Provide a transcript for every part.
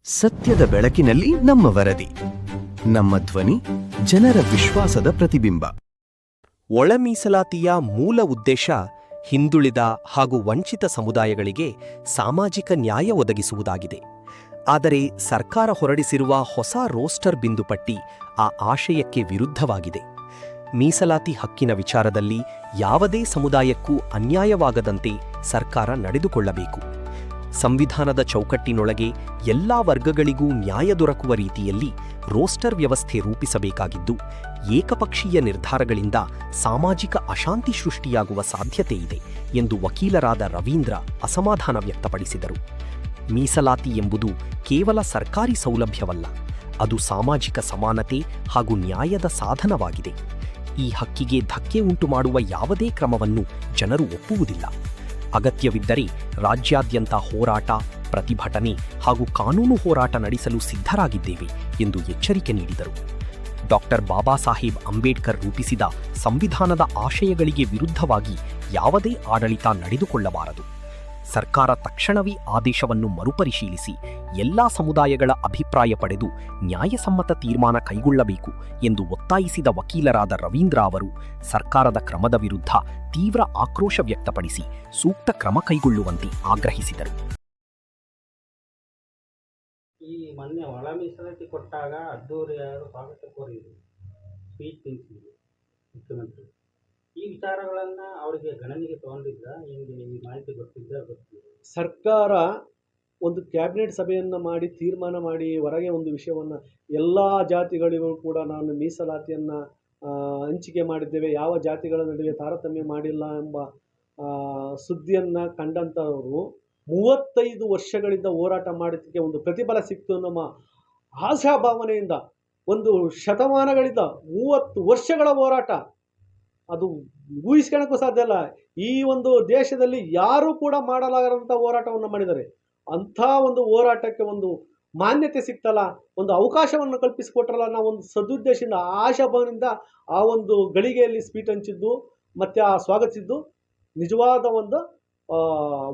ಸತ್ಯದ ಬೆಳಕಿನಲ್ಲಿ ನಮ್ಮ ವರದಿ, ನಮ್ಮ ಧ್ವನಿ, ಜನರ ವಿಶ್ವಾಸದ ಪ್ರತಿಬಿಂಬ. ಒಳ ಮೀಸಲಾತಿಯ ಮೂಲ ಉದ್ದೇಶ ಹಿಂದುಳಿದ ಹಾಗೂ ವಂಚಿತ ಸಮುದಾಯಗಳಿಗೆ ಸಾಮಾಜಿಕ ನ್ಯಾಯ ಒದಗಿಸುವುದಾಗಿದೆ. ಆದರೆ ಸರ್ಕಾರ ಹೊರಡಿಸಿರುವ ಹೊಸ ರೋಸ್ಟರ್ ಬಿಂದುಪಟ್ಟಿ ಆ ಆಶಯಕ್ಕೆ ವಿರುದ್ಧವಾಗಿದೆ. ಮೀಸಲಾತಿ ಹಕ್ಕಿನ ವಿಚಾರದಲ್ಲಿ ಯಾವುದೇ ಸಮುದಾಯಕ್ಕೂ ಅನ್ಯಾಯವಾಗದಂತೆ ಸರ್ಕಾರ ನಡೆದುಕೊಳ್ಳಬೇಕು. ಸಂವಿಧಾನದ ಚೌಕಟ್ಟಿನೊಳಗೆ ಎಲ್ಲಾ ವರ್ಗಗಳಿಗೂ ನ್ಯಾಯ ದೊರಕುವ ರೀತಿಯಲ್ಲಿ ರೋಸ್ಟರ್ ವ್ಯವಸ್ಥೆ ರೂಪಿಸಬೇಕಾಗಿದ್ದು, ಏಕಪಕ್ಷೀಯ ನಿರ್ಧಾರಗಳಿಂದ ಸಾಮಾಜಿಕ ಅಶಾಂತಿ ಸೃಷ್ಟಿಯಾಗುವ ಸಾಧ್ಯತೆಯಿದೆ ಎಂದು ವಕೀಲರಾದ ರವೀಂದ್ರ ಅಸಮಾಧಾನ ವ್ಯಕ್ತಪಡಿಸಿದರು. ಮೀಸಲಾತಿ ಎಂಬುದು ಕೇವಲ ಸರ್ಕಾರಿ ಸೌಲಭ್ಯವಲ್ಲ, ಅದು ಸಾಮಾಜಿಕ ಸಮಾನತೆ ಹಾಗೂ ನ್ಯಾಯದ ಸಾಧನವಾಗಿದೆ. ಈ ಹಕ್ಕಿಗೆ ಧಕ್ಕೆ ಉಂಟುಮಾಡುವ ಯಾವುದೇ ಕ್ರಮವನ್ನು ಜನರು ಒಪ್ಪುವುದಿಲ್ಲ. ಅಗತ್ಯವಿದ್ದರೆ ರಾಜ್ಯಾದ್ಯಂತ ಹೋರಾಟ, ಪ್ರತಿಭಟನೆ ಹಾಗೂ ಕಾನೂನು ಹೋರಾಟ ನಡೆಸಲು ಸಿದ್ಧರಾಗಿದ್ದೇವೆ ಎಂದು ಎಚ್ಚರಿಕೆ ನೀಡಿದರು. ಡಾಕ್ಟರ್ ಬಾಬಾ ಸಾಹೇಬ್ ಅಂಬೇಡ್ಕರ್ ರೂಪಿಸಿದ ಸಂವಿಧಾನದ ಆಶಯಗಳಿಗೆ ವಿರುದ್ಧವಾಗಿ ಯಾವುದೇ ಆಡಳಿತ ನಡೆದುಕೊಳ್ಳಬಾರದು. ಸರ್ಕಾರ ತಕ್ಷಣವೇ ಆದೇಶವನ್ನು ಮರುಪರಿಶೀಲಿಸಿ ಎಲ್ಲಾ ಸಮುದಾಯಗಳ ಅಭಿಪ್ರಾಯ ಪಡೆದು ನ್ಯಾಯಸಮ್ಮತ ತೀರ್ಮಾನ ಕೈಗೊಳ್ಳಬೇಕು ಎಂದು ಒತ್ತಾಯಿಸಿದ ವಕೀಲರಾದ ರವೀಂದ್ರ ಅವರು ಸರ್ಕಾರದ ಕ್ರಮದ ವಿರುದ್ಧ ತೀವ್ರ ಆಕ್ರೋಶ ವ್ಯಕ್ತಪಡಿಸಿ ಸೂಕ್ತ ಕ್ರಮ ಕೈಗೊಳ್ಳುವಂತೆ ಆಗ್ರಹಿಸಿದರು. ಈ ಮೊನ್ನೆ ಒಳ ಮೀಸಲಾತಿ ಕೊಟ್ಟಾಗ ಅದ್ದೂರಿಯಾದ ಸ್ವಾಗತ ಕೋರಿದ್ರು, ಸ್ಪೀಚ್ ನಿಲ್ಲಿಸಿದ್ರು ಮುಖ್ಯಮಂತ್ರಿ. ಈ ವಿಚಾರಗಳನ್ನ ಅವರಿಗೆ ಗಣನೆಗೆ ತಗೊಂಡಿದ್ದ, ಹಿಂಗೆ ಈ ಮಾಹಿತಿ ಗೊತ್ತಿದ್ದ. ಸರ್ಕಾರ ಒಂದು ಕ್ಯಾಬಿನೆಟ್ ಸಭೆಯನ್ನು ಮಾಡಿ ತೀರ್ಮಾನ ಮಾಡಿ ಹೊರಗೆ ಒಂದು ವಿಷಯವನ್ನು ಎಲ್ಲ ಜಾತಿಗಳಿಗೂ ಕೂಡ ನಾನು ಮೀಸಲಾತಿಯನ್ನು ಹಂಚಿಕೆ ಮಾಡಿದ್ದೇವೆ, ಯಾವ ಜಾತಿಗಳ ನಡುವೆ ತಾರತಮ್ಯ ಮಾಡಿಲ್ಲ ಎಂಬ ಸುದ್ದಿಯನ್ನು ಕಂಡಂಥವರು 35 ವರ್ಷಗಳಿಂದ ಹೋರಾಟ ಮಾಡೋದಕ್ಕೆ ಒಂದು ಪ್ರತಿಫಲ ಸಿಕ್ತು ನಮ್ಮ ಆಶಾಭಾವನೆಯಿಂದ. ಒಂದು ಶತಮಾನಗಳಿಂದ 30 ವರ್ಷಗಳ ಹೋರಾಟ, ಅದು ಊಹಿಸ್ಕೊಳ್ಳೋಕ್ಕೂ ಸಾಧ್ಯ ಇಲ್ಲ. ಈ ಒಂದು ದೇಶದಲ್ಲಿ ಯಾರೂ ಕೂಡ ಮಾಡಲಾಗದಂಥ ಹೋರಾಟವನ್ನು ಮಾಡಿದ್ದಾರೆ. ಅಂಥ ಒಂದು ಹೋರಾಟಕ್ಕೆ ಒಂದು ಮಾನ್ಯತೆ ಸಿಕ್ತಲ್ಲ, ಒಂದು ಅವಕಾಶವನ್ನು ಕಲ್ಪಿಸಿಕೊಟ್ರಲ್ಲ, ನಾವು ಒಂದು ಸದುದ್ದೇಶದಿಂದ ಆಶಾಭಾವನೆಯಿಂದ ಆ ಒಂದು ಗಳಿಗೆಯಲ್ಲಿ ಸ್ಪೀಟ್ ಹಂಚಿದ್ದು ಮತ್ತು ಆ ಸ್ವಾಗತಿಸಿದ್ದು ನಿಜವಾದ ಒಂದು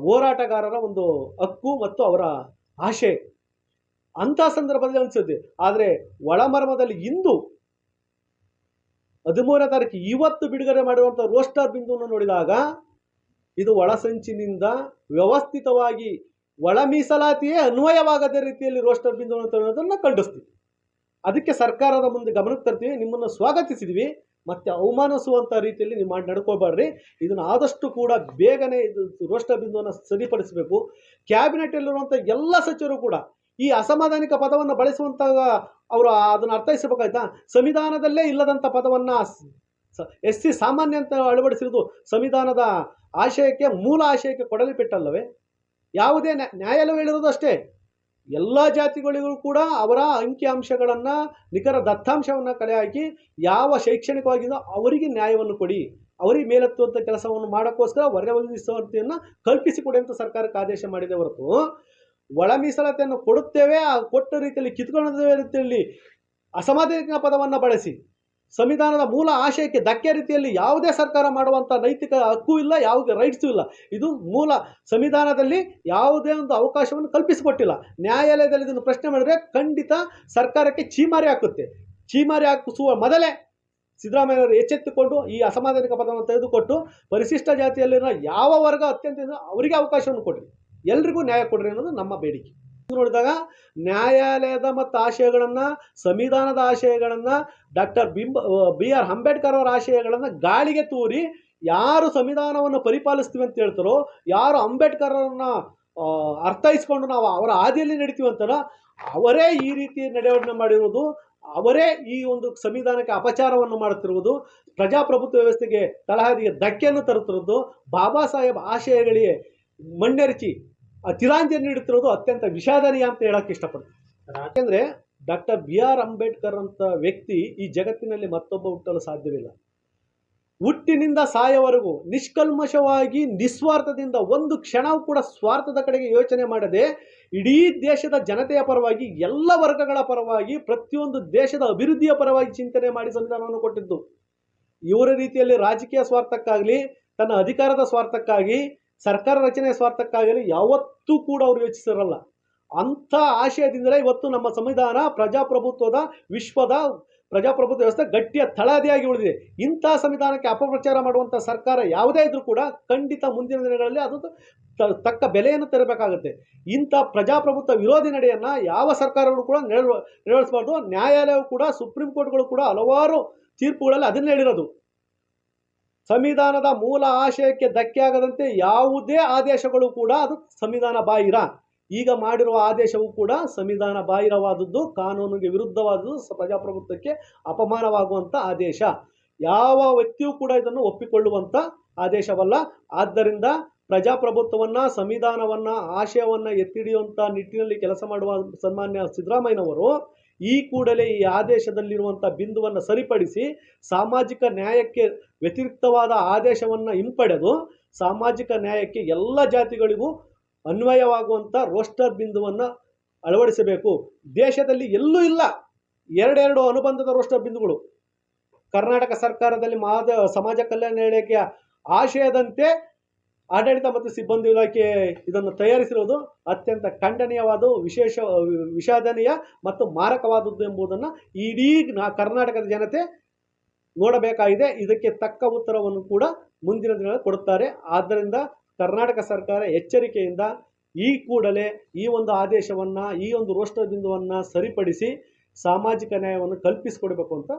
ಹೋರಾಟಗಾರರ ಒಂದು ಹಕ್ಕು ಮತ್ತು ಅವರ ಆಶೆ. ಅಂಥ ಸಂದರ್ಭದಲ್ಲಿ ಅನಿಸುತ್ತೆ. ಆದರೆ ಒಳಮರ್ಮದಲ್ಲಿ ಇಂದು 13ನೇ ತಾರೀಕು ಇವತ್ತು ಬಿಡುಗಡೆ ಮಾಡಿರುವಂಥ ರೋಸ್ಟರ್ ಬಿಂದುವನ್ನು ನೋಡಿದಾಗ ಇದು ಒಳಸಂಚಿನಿಂದ ವ್ಯವಸ್ಥಿತವಾಗಿ ಒಳ ಮೀಸಲಾತಿಯೇ ಅನ್ವಯವಾಗದ ರೀತಿಯಲ್ಲಿ ರೋಸ್ಟರ್ ಬಿಂದುವನ್ನು ತರುವುದನ್ನು ಖಂಡಿಸ್ತೀವಿ. ಅದಕ್ಕೆ ಸರ್ಕಾರದ ಮುಂದೆ ಗಮನಕ್ಕೆ ತರ್ತೀವಿ. ನಿಮ್ಮನ್ನು ಸ್ವಾಗತಿಸಿದ್ವಿ, ಮತ್ತು ಅವಮಾನಿಸುವಂಥ ರೀತಿಯಲ್ಲಿ ನೀವು ಮಾಡಿ ನಡ್ಕೋಬಾರ್ರಿ. ಇದನ್ನು ಆದಷ್ಟು ಕೂಡ ಬೇಗನೆ ಇದು ರೋಸ್ಟರ್ ಬಿಂದುವನ್ನು ಸರಿಪಡಿಸಬೇಕು. ಕ್ಯಾಬಿನೆಟಲ್ಲಿರುವಂಥ ಎಲ್ಲ ಸಚಿವರು ಕೂಡ ಈ ಅಸಂವಿಧಾನಿಕ ಪದವನ್ನು ಬಳಸುವಂಥ ಅವರು ಅದನ್ನು ಅರ್ಥೈಸಬೇಕಾಯ್ತಾ. ಸಂವಿಧಾನದಲ್ಲೇ ಇಲ್ಲದಂಥ ಪದವನ್ನು SC ಸಾಮಾನ್ಯ ಅಂತ ಅಳವಡಿಸಿರುವುದು ಸಂವಿಧಾನದ ಆಶಯಕ್ಕೆ, ಮೂಲ ಆಶಯಕ್ಕೆ ಕೊಡಲಿ ಪೆಟ್ಟಲ್ಲವೇ? ಯಾವುದೇ ನ್ಯಾಯಾಲಯ ಹೇಳಿರೋದು ಅಷ್ಟೇ, ಎಲ್ಲ ಜಾತಿಗಳಿಗೂ ಕೂಡ ಅವರ ಅಂಕಿಅಂಶಗಳನ್ನು, ನಿಖರ ದತ್ತಾಂಶವನ್ನು ಕಲೆ ಹಾಕಿ ಯಾವ ಶೈಕ್ಷಣಿಕವಾಗಿದೋ ಅವರಿಗೆ ನ್ಯಾಯವನ್ನು ಕೊಡಿ, ಅವರಿಗೆ ಮೇಲೆತ್ತುವಂಥ ಕೆಲಸವನ್ನು ಮಾಡೋಕ್ಕೋಸ್ಕರ ಒದಗಿಸುವಂತೆಯನ್ನು ಕಲ್ಪಿಸಿಕೊಡಿ ಅಂತ ಸರ್ಕಾರಕ್ಕೆ ಆದೇಶ ಮಾಡಿದೆ ಹೊರತು ಒಳ ಮೀಸಲಾತಿಯನ್ನು ಕೊಡುತ್ತೇವೆ, ಕೊಟ್ಟ ರೀತಿಯಲ್ಲಿ ಕಿತ್ಕೊಳ್ಳೋದೇ ರೀತಿಯಲ್ಲಿ ಅಸಂವಿಧಾನಿಕ ಪದವನ್ನು ಬಳಸಿ ಸಂವಿಧಾನದ ಮೂಲ ಆಶಯಕ್ಕೆ ಧಕ್ಕೆ ರೀತಿಯಲ್ಲಿ ಯಾವುದೇ ಸರ್ಕಾರ ಮಾಡುವಂಥ ನೈತಿಕ ಹಕ್ಕು ಇಲ್ಲ, ಯಾವುದೇ ರೈಟ್ಸು ಇಲ್ಲ. ಇದು ಮೂಲ ಸಂವಿಧಾನದಲ್ಲಿ ಯಾವುದೇ ಒಂದು ಅವಕಾಶವನ್ನು ಕಲ್ಪಿಸಿಕೊಟ್ಟಿಲ್ಲ. ನ್ಯಾಯಾಲಯದಲ್ಲಿ ಇದನ್ನು ಪ್ರಶ್ನೆ ಮಾಡಿದರೆ ಖಂಡಿತ ಸರ್ಕಾರಕ್ಕೆ ಚೀಮಾರಿ ಹಾಕುತ್ತೆ. ಚೀಮಾರಿ ಹಾಕಿಸುವ ಮೊದಲೇ ಸಿದ್ದರಾಮಯ್ಯವರು ಎಚ್ಚೆತ್ತುಕೊಂಡು ಈ ಅಸಂವಿಧಾನಿಕ ಪದವನ್ನು ತೆಗೆದುಕೊಟ್ಟು ಪರಿಶಿಷ್ಟ ಜಾತಿಯಲ್ಲಿರೋ ಯಾವ ವರ್ಗ ಅತ್ಯಂತ ಅವರಿಗೆ ಅವಕಾಶವನ್ನು ಕೊಡ್ರಿ, ಎಲ್ರಿಗೂ ನ್ಯಾಯ ಕೊಡ್ರಿ ಅನ್ನೋದು ನಮ್ಮ ಬೇಡಿಕೆ. ನೋಡಿದಾಗ ನ್ಯಾಯಾಲಯದ ಮತ್ತು ಆಶಯಗಳನ್ನು, ಸಂವಿಧಾನದ ಆಶಯಗಳನ್ನು, ಡಾಕ್ಟರ್ BR ಅಂಬೇಡ್ಕರ್ ಅವರ ಆಶಯಗಳನ್ನು ಗಾಳಿಗೆ ತೂರಿ ಯಾರು ಸಂವಿಧಾನವನ್ನು ಪರಿಪಾಲಿಸ್ತೀವಿ ಅಂತ ಹೇಳ್ತಾರೋ, ಯಾರು ಅಂಬೇಡ್ಕರ್ ಅವರನ್ನ ಅರ್ಥೈಸ್ಕೊಂಡು ನಾವು ಅವರ ಹಾದಿಯಲ್ಲಿ ನಡೀತೀವಿ ಅಂತಾರೋ ಅವರೇ ಈ ರೀತಿ ನಡೆವಣೆ ಮಾಡಿರುವುದು, ಅವರೇ ಈ ಒಂದು ಸಂವಿಧಾನಕ್ಕೆ ಅಪಚಾರವನ್ನು ಮಾಡುತ್ತಿರುವುದು, ಪ್ರಜಾಪ್ರಭುತ್ವ ವ್ಯವಸ್ಥೆಗೆ ತಳಹದಿಗೆ ಧಕ್ಕೆಯನ್ನು ತರುತ್ತಿರುವುದು, ಬಾಬಾ ಸಾಹೇಬ್ ಆಶಯಗಳಿಗೆ ಮಣ್ಣೆರಚಿ ತಿಲಾಂಜಲಿ ನೀಡುತ್ತಿರೋದು ಅತ್ಯಂತ ವಿಷಾದನೀಯ ಅಂತ ಹೇಳಕ್ಕೆ ಇಷ್ಟಪಡ್ತೀನಿ. ಯಾಕೆಂದರೆ ಡಾಕ್ಟರ್ BR ಅಂಬೇಡ್ಕರ್ ಅಂತ ವ್ಯಕ್ತಿ ಈ ಜಗತ್ತಿನಲ್ಲಿ ಮತ್ತೊಬ್ಬ ಹುಟ್ಟಲು ಸಾಧ್ಯವಿಲ್ಲ. ಹುಟ್ಟಿನಿಂದ ಸಾಯವರೆಗೂ ನಿಷ್ಕಲ್ಮಶವಾಗಿ, ನಿಸ್ವಾರ್ಥದಿಂದ, ಒಂದು ಕ್ಷಣವೂ ಕೂಡ ಸ್ವಾರ್ಥದ ಕಡೆಗೆ ಯೋಚನೆ ಮಾಡದೆ ಇಡೀ ದೇಶದ ಜನತೆಯ ಪರವಾಗಿ, ಎಲ್ಲ ವರ್ಗಗಳ ಪರವಾಗಿ, ಪ್ರತಿಯೊಂದು ದೇಶದ ಅಭಿವೃದ್ಧಿಯ ಪರವಾಗಿ ಚಿಂತನೆ ಮಾಡಿ ಸಂವಿಧಾನವನ್ನು ಕೊಟ್ಟಿದ್ದು. ಇವರ ರೀತಿಯಲ್ಲಿ ರಾಜಕೀಯ ಸ್ವಾರ್ಥಕ್ಕಾಗಲಿ, ತನ್ನ ಅಧಿಕಾರದ ಸ್ವಾರ್ಥಕ್ಕಾಗಿ, ಸರ್ಕಾರ ರಚನೆಯ ಸ್ವಾರ್ಥಕ್ಕಾಗಲಿ ಯಾವತ್ತೂ ಕೂಡ ಅವರು ಯೋಚಿಸಿರಲ್ಲ. ಅಂಥ ಆಶಯದಿಂದಲೇ ಇವತ್ತು ನಮ್ಮ ಸಂವಿಧಾನ ಪ್ರಜಾಪ್ರಭುತ್ವದ ವಿಶ್ವದ ಪ್ರಜಾಪ್ರಭುತ್ವ ವ್ಯವಸ್ಥೆ ಗಟ್ಟಿಯ ತಳಹದಿಯಾಗಿ ಉಳಿದಿದೆ. ಇಂಥ ಸಂವಿಧಾನಕ್ಕೆ ಅಪಪ್ರಚಾರ ಮಾಡುವಂಥ ಸರ್ಕಾರ ಯಾವುದೇ ಇದ್ರೂ ಕೂಡ ಖಂಡಿತ ಮುಂದಿನ ದಿನಗಳಲ್ಲಿ ಅದು ತಕ್ಕ ಬೆಲೆಯನ್ನು ತೆರಬೇಕಾಗುತ್ತೆ. ಇಂಥ ಪ್ರಜಾಪ್ರಭುತ್ವ ವಿರೋಧಿ ನಡೆಯನ್ನು ಯಾವ ಸರ್ಕಾರಗಳು ಕೂಡ ನೆರವೇರಿಸಬಾರ್ದು. ನ್ಯಾಯಾಲಯವು ಕೂಡ, ಸುಪ್ರೀಂ ಕೋರ್ಟ್ಗಳು ಕೂಡ ಹಲವಾರು ತೀರ್ಪುಗಳಲ್ಲಿ ಅದನ್ನೇ ಹೇಳಿರೋದು. ಸಂವಿಧಾನದ ಮೂಲ ಆಶಯಕ್ಕೆ ಧಕ್ಕೆ ಆಗದಂತೆ ಯಾವುದೇ ಆದೇಶಗಳು ಕೂಡ ಅದು ಸಂವಿಧಾನ ಬಾಹಿರ. ಈಗ ಮಾಡಿರುವ ಆದೇಶವೂ ಕೂಡ ಸಂವಿಧಾನ ಬಾಹಿರವಾದದ್ದು, ಕಾನೂನಿಗೆ ವಿರುದ್ಧವಾದದ್ದು, ಪ್ರಜಾಪ್ರಭುತ್ವಕ್ಕೆ ಅಪಮಾನವಾಗುವಂಥ ಆದೇಶ. ಯಾವ ವ್ಯಕ್ತಿಯೂ ಕೂಡ ಇದನ್ನು ಒಪ್ಪಿಕೊಳ್ಳುವಂಥ ಆದೇಶವಲ್ಲ. ಆದ್ದರಿಂದ ಪ್ರಜಾಪ್ರಭುತ್ವವನ್ನು, ಸಂವಿಧಾನವನ್ನು, ಆಶಯವನ್ನು ಎತ್ತಿಡಿಯುವಂಥ ನಿಟ್ಟಿನಲ್ಲಿ ಕೆಲಸ ಮಾಡುವ ಸನ್ಮಾನ್ಯ ಸಿದ್ದರಾಮಯ್ಯನವರು ಈ ಕೂಡಲೇ ಈ ಆದೇಶದಲ್ಲಿರುವಂಥ ಬಿಂದುವನ್ನು ಸರಿಪಡಿಸಿ ಸಾಮಾಜಿಕ ನ್ಯಾಯಕ್ಕೆ ವ್ಯತಿರಿಕ್ತವಾದ ಆದೇಶವನ್ನು ಹಿಂಪಡೆದು ಸಾಮಾಜಿಕ ನ್ಯಾಯಕ್ಕೆ ಎಲ್ಲ ಜಾತಿಗಳಿಗೂ ಅನ್ವಯವಾಗುವಂಥ ರೋಸ್ಟರ್ ಬಿಂದುವನ್ನು ಅಳವಡಿಸಬೇಕು. ದೇಶದಲ್ಲಿ ಎಲ್ಲೂ ಇಲ್ಲ ಎರಡೆರಡು ಅನುಬಂಧದ ರೋಸ್ಟರ್ ಬಿಂದುಗಳು. ಕರ್ನಾಟಕ ಸರ್ಕಾರದಲ್ಲಿ ಸಮಾಜ ಕಲ್ಯಾಣ ಇಲಾಖೆಯ ಆಶಯದಂತೆ ಆಡಳಿತ ಮತ್ತು ಸಿಬ್ಬಂದಿ ಇಲಾಖೆ ಇದನ್ನು ತಯಾರಿಸಿರುವುದು ಅತ್ಯಂತ ಖಂಡನೀಯವಾದ, ವಿಷಾದನೀಯ ಮತ್ತು ಮಾರಕವಾದದ್ದು ಎಂಬುದನ್ನು ಇಡೀ ಕರ್ನಾಟಕದ ಜನತೆ ನೋಡಬೇಕಾಗಿದೆ. ಇದಕ್ಕೆ ತಕ್ಕ ಉತ್ತರವನ್ನು ಕೂಡ ಮುಂದಿನ ದಿನಗಳಲ್ಲಿ ಕೊಡುತ್ತಾರೆ. ಆದ್ದರಿಂದ ಕರ್ನಾಟಕ ಸರ್ಕಾರ ಎಚ್ಚರಿಕೆಯಿಂದ ಈ ಕೂಡಲೇ ಈ ಒಂದು ಆದೇಶವನ್ನು, ಈ ಒಂದು ರೋಸ್ಟರ್ ಬಿಂದುವನ್ನು ಸರಿಪಡಿಸಿ ಸಾಮಾಜಿಕ ನ್ಯಾಯವನ್ನು ಕಲ್ಪಿಸಿಕೊಡಬೇಕು ಅಂತ